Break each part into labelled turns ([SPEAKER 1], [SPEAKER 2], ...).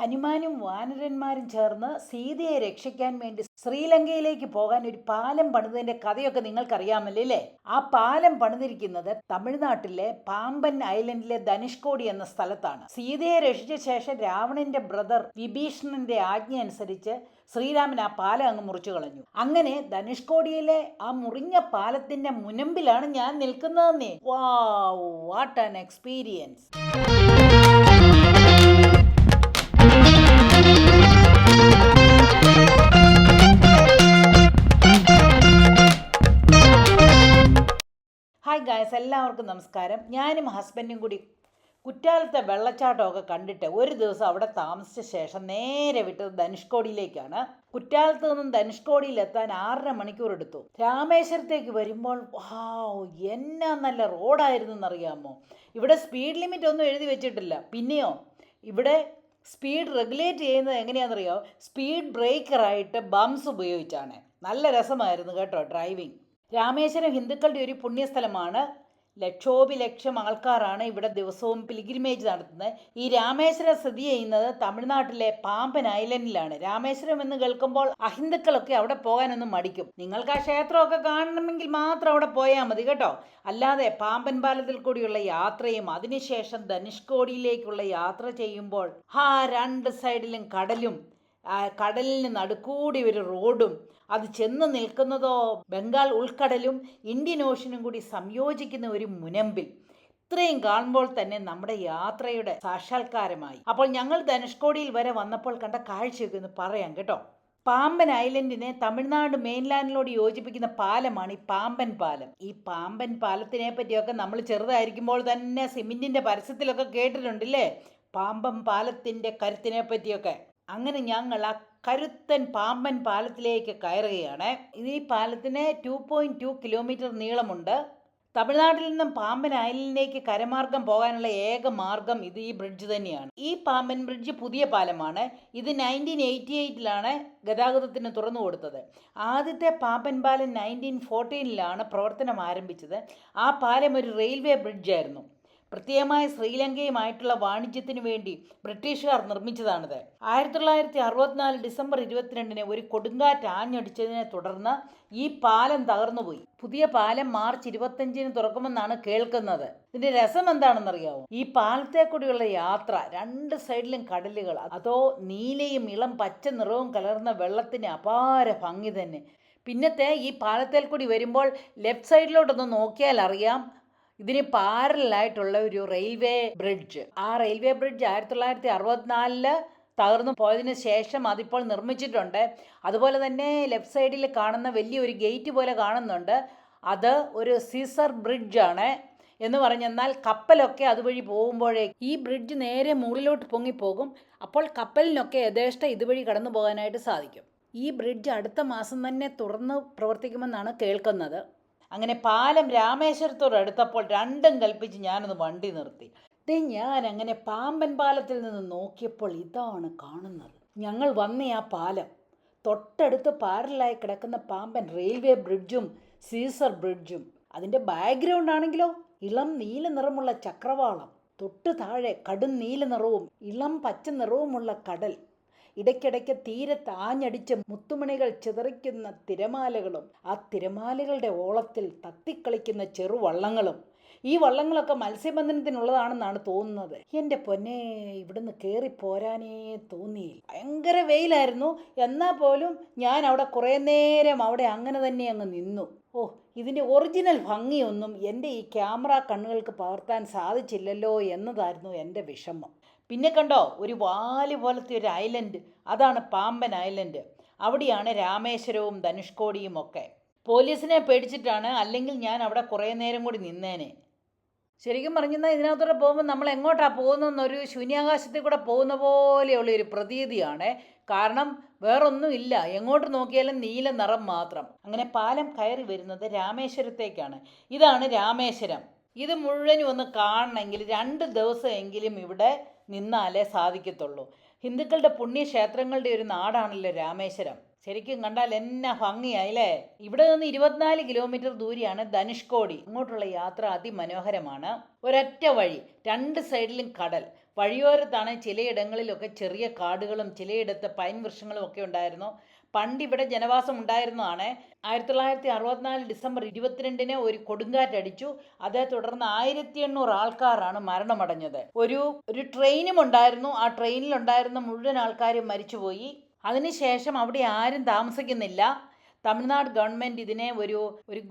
[SPEAKER 1] ഹനുമാനും വാനരന്മാരും ചേർന്ന് സീതയെ രക്ഷിക്കാൻ വേണ്ടി ശ്രീലങ്കയിലേക്ക് പോകാൻ ഒരു പാലം പണിതതിന്റെ കഥയൊക്കെ നിങ്ങൾക്കറിയാമല്ലോ അല്ലേ? ആ പാലം പണിതിരിക്കുന്നത് തമിഴ്നാട്ടിലെ പാമ്പൻ ഐലൻഡിലെ ധനുഷ്കോടി എന്ന സ്ഥലത്താണ്. സീതയെ രക്ഷിച്ച ശേഷം രാവണന്റെ ബ്രദർ വിഭീഷണന്റെ ആജ്ഞ അനുസരിച്ച് ശ്രീരാമൻ ആ പാലം അങ്ങ് മുറിച്ചു കളഞ്ഞു. അങ്ങനെ ധനുഷ്കോടിയിലെ ആ മുറിഞ്ഞ പാലത്തിന്റെ മുനമ്പിലാണ് ഞാൻ നിൽക്കുന്നതെന്നേ. Wow, what an experience! Hi guys, എല്ലാവർക്കും നമസ്കാരം. ഞാനും ഹസ്ബൻഡും കൂടി കുറ്റാലത്തെ വെള്ളച്ചാട്ടമൊക്കെ കണ്ടിട്ട് ഒരു ദിവസം അവിടെ താമസിച്ച ശേഷം നേരെ വിട്ടത് ധനുഷ്കോടിയിലേക്കാണ്. കുറ്റാലത്ത് നിന്നും ധനുഷ്കോടിയിലെത്താൻ 6.5 മണിക്കൂർ എടുത്തു. രാമേശ്വരത്തേക്ക് വരുമ്പോൾ എന്നാ നല്ല റോഡായിരുന്നു എന്നറിയാമോ. ഇവിടെ സ്പീഡ് ലിമിറ്റ് ഒന്നും എഴുതി വെച്ചിട്ടില്ല. പിന്നെയോ ഇവിടെ സ്പീഡ് റെഗുലേറ്റ് ചെയ്യുന്നത് എങ്ങനെയാണെന്നറിയോ? സ്പീഡ് ബ്രേക്കറായിട്ട് ബംസ് ഉപയോഗിച്ചാണ്. നല്ല രസമായിരുന്നു കേട്ടോ ഡ്രൈവിംഗ്. രാമേശ്വരം ഹിന്ദുക്കളുടെ ഒരു പുണ്യസ്ഥലമാണ്. ലക്ഷോപിലക്ഷം ആൾക്കാരാണ് ഇവിടെ ദിവസവും പിൽഗ്രിമേജ് നടത്തുന്നത്. ഈ രാമേശ്വരം സ്ഥിതി ചെയ്യുന്നത് തമിഴ്നാട്ടിലെ പാമ്പൻ ഐലൻഡിലാണ്. രാമേശ്വരം എന്ന് കേൾക്കുമ്പോൾ അഹിന്ദുക്കളൊക്കെ അവിടെ പോകാനൊന്നും മടിക്കും. നിങ്ങൾക്ക് ആ ക്ഷേത്രമൊക്കെ കാണണമെങ്കിൽ മാത്രം അവിടെ പോയാൽ മതി കേട്ടോ. അല്ലാതെ പാമ്പൻ പാലത്തിൽ കൂടിയുള്ള യാത്രയും അതിനുശേഷം ധനുഷ്കോടിയിലേക്കുള്ള യാത്ര ചെയ്യുമ്പോൾ രണ്ട് സൈഡിലും കടലും, കടലിന് നടുക്കൂടി ഒരു റോഡും, അത് ചെന്ന് നിൽക്കുന്നതോ ബംഗാൾ ഉൾക്കടലും ഇന്ത്യൻ ഓഷനും കൂടി സംയോജിക്കുന്ന ഒരു മുനമ്പിൽ. ഇത്രയും കാണുമ്പോൾ തന്നെ നമ്മുടെ യാത്രയുടെ സാക്ഷാത്കാരമായി. അപ്പോൾ ഞങ്ങൾ ധനുഷ്കോടിയിൽ വരെ വന്നപ്പോൾ കണ്ട കാഴ്ചയൊക്കെ ഒന്ന് പറയാം കേട്ടോ. പാമ്പൻ ഐലൻഡിനെ തമിഴ്നാട് മെയിൻലാൻഡിനോട് യോജിപ്പിക്കുന്ന പാലമാണ് ഈ പാമ്പൻ പാലം. ഈ പാമ്പൻ പാലത്തിനെ പറ്റിയൊക്കെ നമ്മൾ ചെറുതായിരിക്കുമ്പോൾ തന്നെ സിമെന്റിന്റെ പരസ്യത്തിലൊക്കെ കേട്ടിട്ടുണ്ടല്ലേ, പാമ്പൻ പാലത്തിന്റെ കരുത്തിനെ പറ്റിയൊക്കെ. അങ്ങനെ ഞങ്ങൾ ആ കരുത്തൻ പാമ്പൻ പാലത്തിലേക്ക് കയറുകയാണ്. ഈ പാലത്തിന് 2.2 കിലോമീറ്റർ നീളമുണ്ട്. തമിഴ്നാട്ടിൽ നിന്നും പാമ്പൻ ഐലൻഡിലേക്ക് കരമാർഗം പോകാനുള്ള ഏക മാർഗം ഈ ബ്രിഡ്ജ് തന്നെയാണ്. ഈ പാമ്പൻ ബ്രിഡ്ജ് പുതിയ പാലമാണ്. ഇത് 1988 ഗതാഗതത്തിന് തുറന്നു കൊടുത്തത്. ആദ്യത്തെ പാമ്പൻ പാലം 1914 പ്രവർത്തനം ആരംഭിച്ചത്. ആ പാലം ഒരു റെയിൽവേ ബ്രിഡ്ജായിരുന്നു. പ്രത്യേകമായി ശ്രീലങ്കയുമായിട്ടുള്ള വാണിജ്യത്തിന് വേണ്ടി ബ്രിട്ടീഷുകാർ നിർമ്മിച്ചതാണിത്. 1964 ഡിസംബർ 22 ഒരു കൊടുങ്കാറ്റ് ആഞ്ഞടിച്ചതിനെ തുടർന്ന് ഈ പാലം തകർന്നുപോയി. പുതിയ പാലം മാർച്ച് 25 തുറക്കുമെന്നാണ് കേൾക്കുന്നത്. ഇതിന്റെ രസം എന്താണെന്നറിയാമോ? ഈ പാലത്തെ കൂടിയുള്ള യാത്ര, രണ്ട് സൈഡിലും കടലുകൾ, അതോ നീലയും ഇളം പച്ച നിറവും കലർന്ന വെള്ളത്തിന് അപാര ഭംഗി തന്നെ. പിന്നത്തെ ഈ പാലത്തിൽ കൂടി വരുമ്പോൾ ലെഫ്റ്റ് സൈഡിലോട്ടൊന്ന് നോക്കിയാൽ അറിയാം, ഇതിന് പാരലായിട്ടുള്ള ഒരു റെയിൽവേ ബ്രിഡ്ജ്. ആ റെയിൽവേ ബ്രിഡ്ജ് 1964 തകർന്നു പോയതിന് ശേഷം അതിപ്പോൾ നിർമ്മിച്ചിട്ടുണ്ട്. അതുപോലെ തന്നെ ലെഫ്റ്റ് സൈഡിൽ കാണുന്ന വലിയൊരു ഗേറ്റ് പോലെ കാണുന്നുണ്ട്. അത് ഒരു സീസർ ബ്രിഡ്ജാണ്. എന്ന് പറഞ്ഞെന്നാൽ കപ്പലൊക്കെ അതുവഴി പോകുമ്പോഴേ ഈ ബ്രിഡ്ജ് നേരെ മുകളിലോട്ട് പൊങ്ങിപ്പോകും. അപ്പോൾ കപ്പലിനൊക്കെ യഥേഷ്ടം ഇതുവഴി കടന്നു പോകാനായിട്ട് സാധിക്കും. ഈ ബ്രിഡ്ജ് അടുത്ത മാസം തന്നെ തുറന്ന് പ്രവർത്തിക്കുമെന്നാണ് കേൾക്കുന്നത്. അങ്ങനെ പാലം രാമേശ്വരത്തോട് അടുത്തപ്പോൾ രണ്ടും കൽപ്പിച്ച് ഞാനൊന്ന് വണ്ടി നിർത്തി. ഞാൻ അങ്ങനെ പാമ്പൻ പാലത്തിൽ നിന്ന് നോക്കിയപ്പോൾ ഇതാണ് കാണുന്നത്. ഞങ്ങൾ വന്ന ആ പാലം തൊട്ടടുത്ത് പാരലായി കിടക്കുന്ന പാമ്പൻ റെയിൽവേ ബ്രിഡ്ജും സീസർ ബ്രിഡ്ജും. അതിൻ്റെ ബാക്ക്ഗ്രൗണ്ട് ആണെങ്കിലോ ഇളം നീല നിറമുള്ള ചക്രവാളം, തൊട്ട് താഴെ കടും നീല നിറവും ഇളം പച്ച നിറവുമുള്ള കടൽ, ഇടയ്ക്കിടയ്ക്ക് തീരത്ത് ആഞ്ഞടിച്ച് മുത്തുമണികൾ ചിതറിക്കുന്ന തിരമാലകളും, ആ തിരമാലകളുടെ ഓളത്തിൽ തത്തിക്കളിക്കുന്ന ചെറുവള്ളങ്ങളും. ഈ വള്ളങ്ങളൊക്കെ മത്സ്യബന്ധനത്തിനുള്ളതാണെന്നാണ് തോന്നുന്നത്. എൻ്റെ പൊന്നെ, ഇവിടുന്ന് കയറിപ്പോരാനേ തോന്നിയില്ല. ഭയങ്കര വെയിലായിരുന്നു. എന്നാൽ പോലും ഞാൻ അവിടെ കുറേ നേരം അവിടെ അങ്ങനെ തന്നെ അങ്ങ് നിന്നു. ഇതിൻ്റെ ഒറിജിനൽ ഭംഗിയൊന്നും എൻ്റെ ഈ ക്യാമറ കണ്ണുകൾക്ക് പകർത്താൻ സാധിച്ചില്ലല്ലോ എന്നതായിരുന്നു എൻ്റെ വിഷമം. പിന്നെ കണ്ടോ, ഒരു വാല് പോലത്തെ ഒരു ഐലൻഡ്, അതാണ് പാമ്പൻ ഐലൻഡ്. അവിടെയാണ് രാമേശ്വരവും ധനുഷ്കോടിയും ഒക്കെ. പോലീസിനെ പേടിച്ചിട്ടാണ്, അല്ലെങ്കിൽ ഞാൻ അവിടെ കുറേ നേരം കൂടി നിന്നേനെ. ശരിക്കും പറഞ്ഞാൽ ഇതിനകത്തൂടെ പോകുമ്പോൾ നമ്മൾ എങ്ങോട്ടാണ് പോകുന്നതെന്നൊരു ശൂന്യാകാശത്തിൽ കൂടെ പോകുന്ന പോലെയുള്ളൊരു പ്രതീതിയാണ്. കാരണം വേറൊന്നും ഇല്ല, എങ്ങോട്ട് നോക്കിയാലും നീല നിറം മാത്രം. അങ്ങനെ പാലം കയറി വരുന്നത് രാമേശ്വരത്തേക്കാണ്. ഇതാണ് രാമേശ്വരം. ഇത് മുഴുവനും ഒന്ന് കാണണമെങ്കിൽ 2 ദിവസമെങ്കിലും ഇവിടെ നിന്നാലേ സാധിക്കത്തുള്ളൂ. ഹിന്ദുക്കളുടെ പുണ്യക്ഷേത്രങ്ങളുടെ ഒരു നാടാണല്ലോ രാമേശ്വരം. ശരിക്കും കണ്ടാൽ എന്നാ ഭംഗിയായില്ലേ. ഇവിടെ നിന്ന് 24 കിലോമീറ്റർ ദൂരെയാണ് ധനുഷ്കോടി. അങ്ങോട്ടുള്ള യാത്ര അതിമനോഹരമാണ്. ഒരൊറ്റ വഴി, 2 സൈഡിലും കടൽ. വഴിയോരത്താണ് ചിലയിടങ്ങളിലൊക്കെ ചെറിയ കാടുകളും ചിലയിടത്ത് പൈൻ വൃക്ഷങ്ങളും ഒക്കെ ഉണ്ടായിരുന്നു. പണ്ട് ഇവിടെ ജനവാസം ഉണ്ടായിരുന്നതാണ്. 1964 ഡിസംബർ 22-ന് ഒരു കൊടുങ്കാറ്റടിച്ചു. അതേ തുടർന്ന് 1800 ആൾക്കാരാണ് മരണമടഞ്ഞത്. ഒരു ട്രെയിനും ഉണ്ടായിരുന്നു. ആ ട്രെയിനിലുണ്ടായിരുന്ന മുഴുവൻ ആൾക്കാരും മരിച്ചുപോയി. അതിനുശേഷം അവിടെ ആരും താമസിക്കുന്നില്ല. തമിഴ്നാട് ഗവൺമെൻറ് ഇതിനെ ഒരു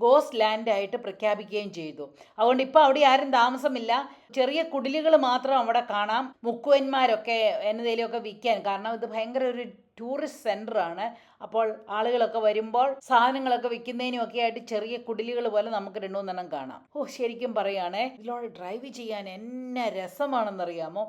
[SPEAKER 1] ഗോസ്റ്റ് ലാൻഡായിട്ട് പ്രഖ്യാപിക്കുകയും ചെയ്തു. അതുകൊണ്ട് ഇപ്പോൾ അവിടെ ആരും താമസമില്ല. ചെറിയ കുടിലുകൾ മാത്രം അവിടെ കാണാം. മുക്കുവന്മാരൊക്കെ എന്നതിലൊക്കെ വിൽക്കാൻ, കാരണം ഇത് ഭയങ്കര ഒരു ടൂറിസ്റ്റ് സെൻ്ററാണ്. അപ്പോൾ ആളുകളൊക്കെ വരുമ്പോൾ സാധനങ്ങളൊക്കെ വിൽക്കുന്നതിനും ഒക്കെ ആയിട്ട് ചെറിയ കുടിലുകൾ പോലെ നമുക്ക് 2-3 കാണാം. ശരിക്കും പറയുകയാണേ, ഇതിലൂടെ ഡ്രൈവ് ചെയ്യാൻ എന്നെ രസമാണെന്നറിയാമോ.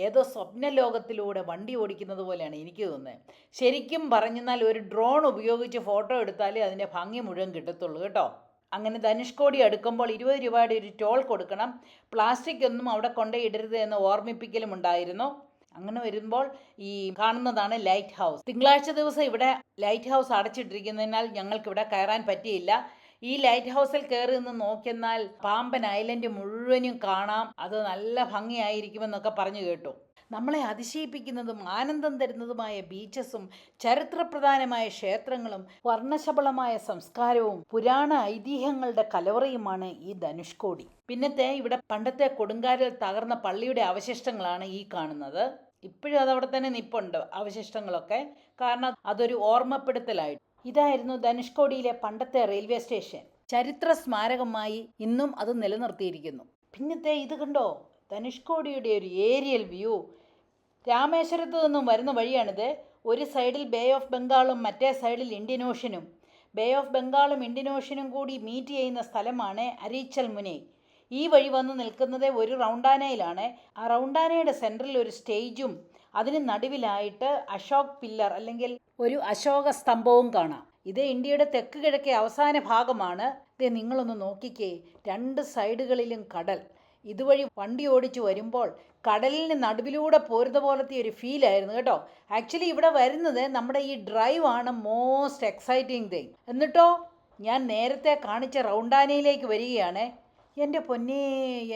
[SPEAKER 1] ഏതോ സ്വപ്ന ലോകത്തിലൂടെ വണ്ടി ഓടിക്കുന്നത് പോലെയാണ് എനിക്ക് തോന്നുന്നത്. ശരിക്കും പറഞ്ഞെന്നാൽ ഒരു ഡ്രോൺ ഉപയോഗിച്ച് ഫോട്ടോ എടുത്താലേ അതിൻ്റെ ഭംഗി മുഴുവൻ കിട്ടത്തുള്ളൂ കേട്ടോ. അങ്ങനെ ധനുഷ്കോടി അടുക്കുമ്പോൾ 20 രൂപയുടെ ഒരു ടോൾ കൊടുക്കണം. പ്ലാസ്റ്റിക് ഒന്നും അവിടെ കൊണ്ടുപോയി ഇടരുത് എന്ന് ഓർമ്മിപ്പിക്കലും ഉണ്ടായിരുന്നു. അങ്ങനെ വരുമ്പോൾ ഈ കാണുന്നതാണ് ലൈറ്റ് ഹൗസ്. തിങ്കളാഴ്ച ദിവസം ഇവിടെ ലൈറ്റ് ഹൗസ് അടച്ചിട്ടിരിക്കുന്നതിനാൽ ഞങ്ങൾക്കിവിടെ കയറാൻ പറ്റിയില്ല. ഈ ലൈറ്റ് ഹൗസിൽ കയറി നിന്ന് നോക്കിയെന്നാൽ പാമ്പൻ ഐലൻഡ് മുഴുവനും കാണാം. അത് നല്ല ഭംഗിയായിരിക്കുമെന്നൊക്കെ പറഞ്ഞു കേട്ടു. നമ്മളെ അതിശയിപ്പിക്കുന്നതും ആനന്ദം തരുന്നതുമായ ബീച്ചസും ചരിത്രപ്രധാനമായ ക്ഷേത്രങ്ങളും വർണ്ണശബളമായ സംസ്കാരവും പുരാണ ഐതിഹ്യങ്ങളുടെ കലവറയുമാണ് ഈ ധനുഷ്കോടി. പിന്നത്തെ ഇവിടെ പണ്ടത്തെ കൊടുങ്കാറ്റിൽ തകർന്ന പള്ളിയുടെ അവശിഷ്ടങ്ങളാണ് ഈ കാണുന്നത്. ഇപ്പോഴും അതവിടെ തന്നെ നിപ്പുണ്ട് അവശിഷ്ടങ്ങളൊക്കെ, കാരണം അതൊരു ഓർമ്മപ്പെടുത്തലായിട്ട്. ഇതായിരുന്നു ധനുഷ്കോടിയിലെ പണ്ടത്തെ റെയിൽവേ സ്റ്റേഷൻ. ചരിത്ര സ്മാരകമായി ഇന്നും അത് നിലനിർത്തിയിരിക്കുന്നു. പിന്നത്തെ ഇത് കണ്ടോ, ധനുഷ്കോടിയുടെ ഒരു ഏരിയൽ വ്യൂ. രാമേശ്വരത്തു നിന്നും വരുന്ന വഴിയാണിത്. ഒരു സൈഡിൽ ബേ ഓഫ് ബംഗാളും മറ്റേ സൈഡിൽ ഇന്ത്യൻ ഓഷനും. ബേ ഓഫ് ബംഗാളും ഇന്ത്യൻ ഓഷനും കൂടി മീറ്റ് ചെയ്യുന്ന സ്ഥലമാണ് അരീച്ചൽ മുനൈ. ഈ വഴി വന്ന് നിൽക്കുന്നത് ഒരു റൗണ്ടാനയിലാണ്. ആ റൗണ്ടാനയുടെ സെൻറ്ററിൽ ഒരു സ്റ്റേജും അതിന് നടുവിലായിട്ട് അശോക് പില്ലർ അല്ലെങ്കിൽ ഒരു അശോക സ്തംഭവും കാണാം. ഇത് ഇന്ത്യയുടെ തെക്ക് കിഴക്കേ അവസാന ഭാഗമാണ്. ഇത് നിങ്ങളൊന്ന് നോക്കിക്കേ, 2 സൈഡുകളിലും കടൽ. ഇതുവഴി വണ്ടി ഓടിച്ചു വരുമ്പോൾ കടലിന് നടുവിലൂടെ പോരുന്ന പോലത്തെ ഒരു ഫീലായിരുന്നു കേട്ടോ. ആക്ച്വലി ഇവിടെ വരുന്നത് നമ്മുടെ ഈ ഡ്രൈവ് ആണ് മോസ്റ്റ് എക്സൈറ്റിംഗ് തിങ്. എന്നിട്ടോ ഞാൻ നേരത്തെ കാണിച്ച റൗണ്ടാനയിലേക്ക് വരികയാണ്. എൻ്റെ പൊന്നേ,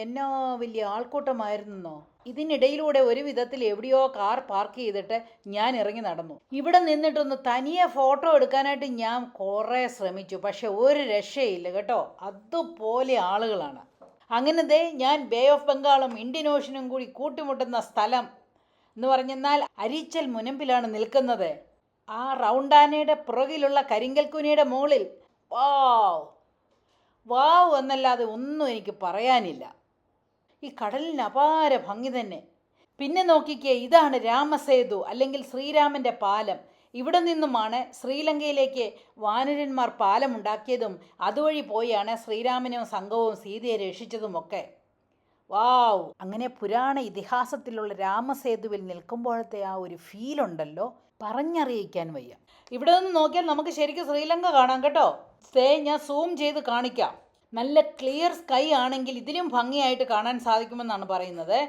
[SPEAKER 1] എന്നോ വലിയ ആൾക്കൂട്ടമായിരുന്നോ. ഇതിനിടയിലൂടെ ഒരു വിധത്തിൽ എവിടെയോ കാർ പാർക്ക് ചെയ്തിട്ട് ഞാൻ ഇറങ്ങി നടന്നു. ഇവിടെ നിന്നിട്ടൊന്ന് തനിയെ ഫോട്ടോ എടുക്കാനായിട്ട് ഞാൻ കുറേ ശ്രമിച്ചു, പക്ഷെ ഒരു രക്ഷയില്ല കേട്ടോ. അതുപോലെ ആളുകളാണ്. അങ്ങനെ ഞാൻ ബേ ഓഫ് ബംഗാളും ഇന്ത്യൻ ഓഷനും കൂടി കൂട്ടിമുട്ടുന്ന സ്ഥലം എന്ന് പറഞ്ഞെന്നാൽ അരീച്ചൽ മുനമ്പിലാണ് നിൽക്കുന്നത്. ആ റൗണ്ടാനയുടെ പുറകിലുള്ള കരിങ്കൽക്കുനിയുടെ മുകളിൽ വാവ് എന്നല്ലാതെ ഒന്നും എനിക്ക് പറയാനില്ല. ഈ കടലിന് അപാര ഭംഗി തന്നെ. പിന്നെ നോക്കിക്കേ, ഇതാണ് രാമസേതു അല്ലെങ്കിൽ ശ്രീരാമൻ്റെ പാലം. ഇവിടെ നിന്നുമാണ് ശ്രീലങ്കയിലേക്ക് വാനരന്മാർ പാലമുണ്ടാക്കിയതും അതുവഴി പോയാണ് ശ്രീരാമനും സംഘവും സീതയെ രക്ഷിച്ചതുമൊക്കെ. വാവ്! അങ്ങനെ പുരാണ ഇതിഹാസത്തിലുള്ള രാമസേതുവിൽ നിൽക്കുമ്പോഴത്തെ ആ ഒരു ഫീലുണ്ടല്ലോ, പറഞ്ഞറിയിക്കാൻ വയ്യ. ഇവിടെ നിന്ന് നോക്കിയാൽ നമുക്ക് ശരിക്കും ശ്രീലങ്ക കാണാം കേട്ടോ. ഞാൻ സൂം ചെയ്ത് കാണിക്കാം. നല്ല ക്ലിയർ സ്കൈ ആണെങ്കിൽ ഇതിലും ഭംഗിയായിട്ട് കാണാൻ സാധിക്കുമെന്നാണ് പറയുന്നത്.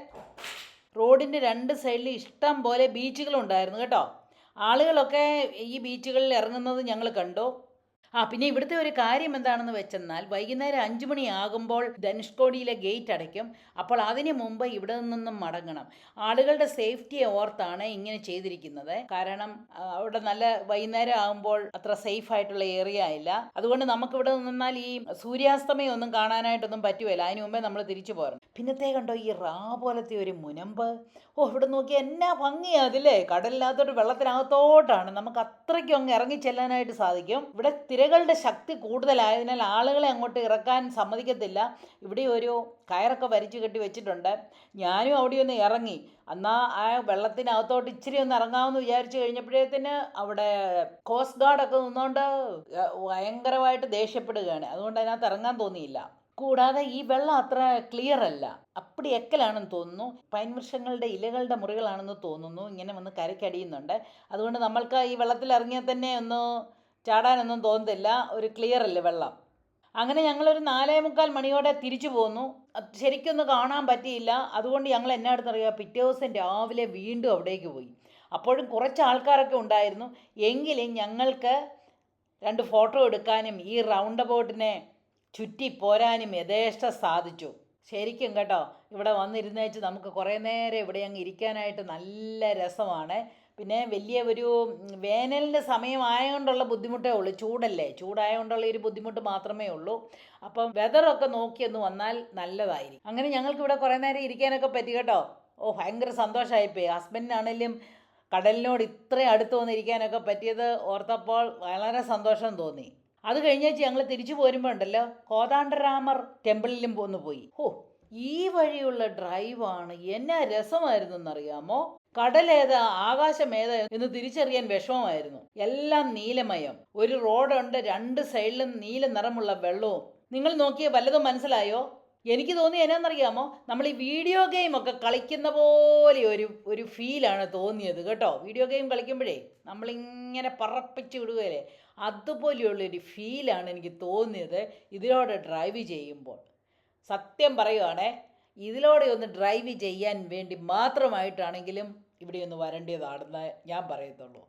[SPEAKER 1] റോഡിൻ്റെ 2 സൈഡിൽ ഇഷ്ടം പോലെ ബീച്ചുകളുണ്ടായിരുന്നു കേട്ടോ. ആളുകളൊക്കെ ഈ ബീച്ചുകളിൽ ഇറങ്ങുന്നത് ഞങ്ങൾ കണ്ടു. പിന്നെ ഇവിടുത്തെ ഒരു കാര്യം എന്താണെന്ന് വെച്ചെന്നാൽ വൈകുന്നേരം 5 മണിയാകുമ്പോൾ ധനുഷ്കോടിയിലെ ഗേറ്റ് അടയ്ക്കും. അപ്പോൾ അതിന് മുമ്പ് ഇവിടെ നിന്നും മടങ്ങണം. ആളുകളുടെ സേഫ്റ്റിയെ ഓർത്താണ് ഇങ്ങനെ ചെയ്തിരിക്കുന്നത്. കാരണം അവിടെ നല്ല വൈകുന്നേരം ആകുമ്പോൾ അത്ര സേഫ് ആയിട്ടുള്ള ഏരിയ ഇല്ല. അതുകൊണ്ട് നമുക്കിവിടെ നിന്നാൽ ഈ സൂര്യാസ്തമയം ഒന്നും കാണാനായിട്ടൊന്നും പറ്റുമല്ല. അതിന് മുമ്പേ നമ്മൾ തിരിച്ചു പോരണം. പിന്നത്തെ കണ്ടോ ഈ റാ പോലത്തെ ഒരു മുനമ്പ്. ഇവിടെ നോക്കിയാൽ എന്നാ ഭംഗിയാ അതില്ലേ. കടലിനകത്തോട്ട് വെള്ളത്തിനകത്തോട്ടാണ്. നമുക്ക് അത്രയ്ക്കും അങ്ങ് ഇറങ്ങി ചെല്ലാനായിട്ട് സാധിക്കും. ഇവിടെ തിരകളുടെ ശക്തി കൂടുതലായതിനാൽ ആളുകളെ അങ്ങോട്ട് ഇറക്കാൻ സമ്മതിക്കത്തില്ല. ഇവിടെ ഒരു കയറൊക്കെ വലിച്ചു കെട്ടി വെച്ചിട്ടുണ്ട്. ഞാനും അവിടെ ഒന്ന് ഇറങ്ങി. എന്നാൽ ആ വെള്ളത്തിനകത്തോട്ട് ഇച്ചിരി ഒന്ന് ഇറങ്ങാമെന്ന് വിചാരിച്ചു കഴിഞ്ഞപ്പോഴത്തേന് അവിടെ കോസ്റ്റ് ഗാർഡൊക്കെ നിന്നുകൊണ്ട് ഭയങ്കരമായിട്ട് ദേഷ്യപ്പെടുകയാണ്. അതുകൊണ്ട് അതിനകത്ത് ഇറങ്ങാൻ തോന്നിയില്ല. കൂടാതെ ഈ വെള്ളം അത്ര ക്ലിയർ അല്ല, അപ്പടി എക്കലാണെന്ന് തോന്നുന്നു. പൈൻ വൃക്ഷങ്ങളുടെ ഇലകളുടെ മുറികളാണെന്ന് തോന്നുന്നു. ഇങ്ങനെ വന്ന് കരയ്ക്കടിയുന്നുണ്ട്. അതുകൊണ്ട് നമ്മൾക്ക് ഈ വെള്ളത്തിൽ ഇറങ്ങിയാൽ തന്നെ ഒന്ന് ചാടാനൊന്നും തോന്നത്തില്ല. ഒരു ക്ലിയർ അല്ലേ വെള്ളം. അങ്ങനെ ഞങ്ങളൊരു 4:45 മണിയോടെ തിരിച്ചു പോന്നു. ശരിക്കൊന്നും കാണാൻ പറ്റിയില്ല. അതുകൊണ്ട് ഞങ്ങൾ എന്നാടുത്തറിയാം, പിറ്റേ ദിവസം രാവിലെ വീണ്ടും അവിടേക്ക് പോയി. അപ്പോഴും കുറച്ച് ആൾക്കാരൊക്കെ ഉണ്ടായിരുന്നു. എങ്കിലും ഞങ്ങൾക്ക് 2 ഫോട്ടോ എടുക്കാനും ഈ റൗണ്ട് അബൌട്ടിനെ ചുറ്റി പോരാനും യഥേഷ്ടം സാധിച്ചു. ശരിക്കും കേട്ടോ, ഇവിടെ വന്നിരുന്നേച്ച് നമുക്ക് കുറേ നേരം ഇവിടെ അങ്ങ് ഇരിക്കാനായിട്ട് നല്ല രസമാണ്. പിന്നെ വലിയ ഒരു വേനലിൻ്റെ സമയമായതുകൊണ്ടുള്ള ബുദ്ധിമുട്ടേ ഉള്ളൂ. ചൂടല്ലേ, ചൂടായതുകൊണ്ടുള്ള ഒരു ബുദ്ധിമുട്ട് മാത്രമേ ഉള്ളൂ. അപ്പം വെതറൊക്കെ നോക്കിയൊന്ന് വന്നാൽ നല്ലതായിരിക്കും. അങ്ങനെ ഞങ്ങൾക്ക് ഇവിടെ കുറേ നേരം ഇരിക്കാനൊക്കെ പറ്റി കേട്ടോ. ഭയങ്കര സന്തോഷമായിപ്പോയി. ഹസ്ബൻഡിനാണേലും കടലിനോട് ഇത്രയും അടുത്ത് വന്നിരിക്കാനൊക്കെ പറ്റിയത് ഓർത്തപ്പോൾ വളരെ സന്തോഷം തോന്നി. അത് കഴിഞ്ഞേച്ച് ഞങ്ങൾ തിരിച്ചു പോരുമ്പോൾ ഉണ്ടല്ലോ, കോദണ്ഡരാമർ ടെമ്പിളിലും പോയി. ഈ വഴിയുള്ള ഡ്രൈവാണ്, എന്നാ രസമായിരുന്നു എന്നറിയാമോ. കടലേതാ ആകാശമേതാ എന്ന് തിരിച്ചറിയാൻ വിഷമമായിരുന്നു. എല്ലാം നീലമയം. ഒരു റോഡുണ്ട്, രണ്ട് സൈഡിലും നീല നിറമുള്ള വെള്ളവും. നിങ്ങൾ നോക്കിയ വല്ലതും മനസ്സിലായോ? എനിക്ക് തോന്നി എന്നാന്നറിയാമോ, നമ്മൾ ഈ വീഡിയോ ഗെയിം ഒക്കെ കളിക്കുന്ന പോലെ ഒരു ഫീലാണ് തോന്നിയത് കേട്ടോ. വീഡിയോ ഗെയിം കളിക്കുമ്പോഴേ നമ്മളിങ്ങനെ പറപ്പിച്ച് വിടുകയല്ലേ, അതുപോലെയുള്ളൊരു ഫീലാണ് എനിക്ക് തോന്നിയത് ഇതിലൂടെ ഡ്രൈവ് ചെയ്യുമ്പോൾ. സത്യം പറയുവാണേ, ഇതിലൂടെ ഒന്ന് ഡ്രൈവ് ചെയ്യാൻ വേണ്ടി മാത്രമായിട്ടാണെങ്കിലും ഇവിടെ ഒന്ന് വരേണ്ടതാണെന്ന് ഞാൻ പറയത്തുള്ളൂ.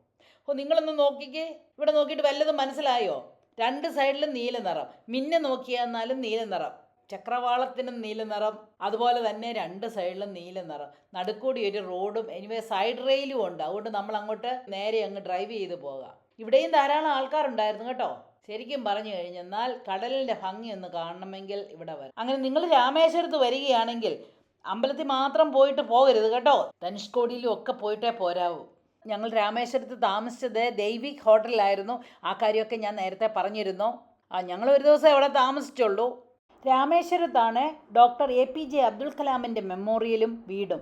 [SPEAKER 1] നിങ്ങളൊന്ന് നോക്കിക്കേ, ഇവിടെ നോക്കിയിട്ട് വല്ലതും മനസ്സിലായോ? രണ്ട് സൈഡിലും നീല നിറം, മിന്നെ നോക്കിയാന്നാലും നീല നിറം, ചക്രവാളത്തിനും നീല നിറം, അതുപോലെ തന്നെ രണ്ട് സൈഡിലും നീല നിറം, നടുക്കൂടി ഒരു റോഡും സൈഡ് റെയിലും ഉണ്ട്. അതുകൊണ്ട് നമ്മൾ അങ്ങോട്ട് നേരെ അങ്ങ് ഡ്രൈവ് ചെയ്ത് പോകാം. ഇവിടെയും ധാരാളം ആൾക്കാരുണ്ടായിരുന്നു കേട്ടോ. ശരിക്കും പറഞ്ഞു കഴിഞ്ഞെന്നാൽ കടലിൻ്റെ ഭംഗി ഒന്ന് കാണണമെങ്കിൽ ഇവിടെ വരും. അങ്ങനെ നിങ്ങൾ രാമേശ്വരത്ത് വരികയാണെങ്കിൽ അമ്പലത്തിൽ മാത്രം പോയിട്ട് പോകരുത് കേട്ടോ, ധനുഷ്കോടിയിലും ഒക്കെ പോയിട്ടേ പോരാവൂ. ഞങ്ങൾ രാമേശ്വരത്ത് താമസിച്ചത് ദൈവിക് ഹോട്ടലിലായിരുന്നു. ആ കാര്യമൊക്കെ ഞാൻ നേരത്തെ പറഞ്ഞിരുന്നു. ഞങ്ങൾ ഒരു ദിവസം അവിടെ താമസിച്ചുള്ളൂ. രാമേശ്വരത്താണ് ഡോക്ടർ APJ അബ്ദുൽ കലാമിൻ്റെ മെമ്മോറിയലും വീടും.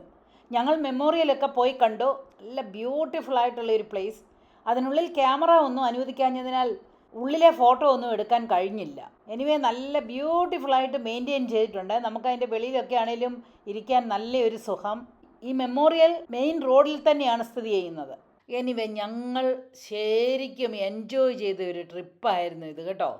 [SPEAKER 1] ഞങ്ങൾ മെമ്മോറിയലൊക്കെ പോയി കണ്ടു. നല്ല ബ്യൂട്ടിഫുൾ ആയിട്ടുള്ള ഒരു പ്ലേസ്. അതിനുള്ളിൽ ക്യാമറ ഒന്നും അനുവദിക്കാഞ്ഞതിനാൽ ഉള്ളിലെ ഫോട്ടോ ഒന്നും എടുക്കാൻ കഴിഞ്ഞില്ല. നല്ല ബ്യൂട്ടിഫുള്ളായിട്ട് മെയിൻറ്റെയിൻ ചെയ്തിട്ടുണ്ട്. നമുക്കതിൻ്റെ വെളിയിലൊക്കെ ആണെങ്കിലും ഇരിക്കാൻ നല്ലൊരു സുഖം. ഈ മെമ്മോറിയൽ മെയിൻ റോഡിൽ തന്നെയാണ് സ്ഥിതി ചെയ്യുന്നത്. ഞങ്ങൾ ശരിക്കും എൻജോയ് ചെയ്ത ഒരു ട്രിപ്പായിരുന്നു ഇത് കേട്ടോ.